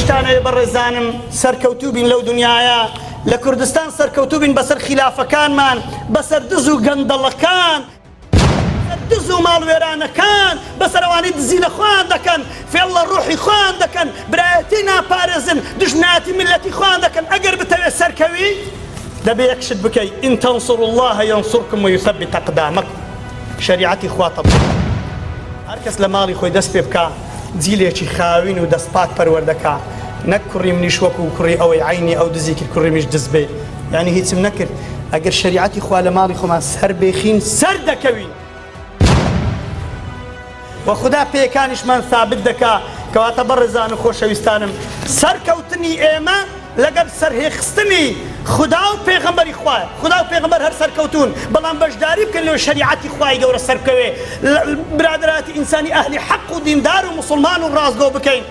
شتانەیە بەڕێزانم سەرکەوتوو بین لەو دنیاە لە کوردستان سەرکەوتوو بین بەسەر خلافەکانمان بەسەر دز و گەندەڵەکان دز و ماڵوێرانەکان بەسەر ئەوانەی دزی لە خوان دەکەن فێڵ لە ڕوحی خوان دەکەن برایەتی ناپارێزن دژمناتی ملەتی خوان دەکەن ئەگەر بتەوێت سەرکەوی دەبێ یەکشت بکەی ئین تەنصروا الله ينصركم ويثبت أقدامكم شریعەتی خوا تەبیق هەر کەس لە ماڵی خۆی دەست پێ بکە جیلێکی خاوین و دەستپاک پەروەردەکە نەک کوڕی منیش وەکو کوڕی ئەوەی عینی ئەو دزی کرد کوڕی منیش دز بێ یعنی هیچم نەکرد ئەگەر شریعەتی خوا لە ماڵی خۆمان سەر بێخین سەر دەکەوین و خدا پێیەکانیشمان ثابت دەکا کەواتە بەڕێزان و خۆشەویستانم سەرکەوتنی ئێمە لەگەر سەرهێخستنی خدا و پێغەمبەری خوایە خدا و پێغەمبەر هەر سەرکەوتون بەڵام بەشداری بکەن لەوێ شریعەتی خوای گەورە سەرکەوێ برادراتی ئینسانی ئەهلی حەق و دیندار و موسڵمان و ڕازگۆ بکەین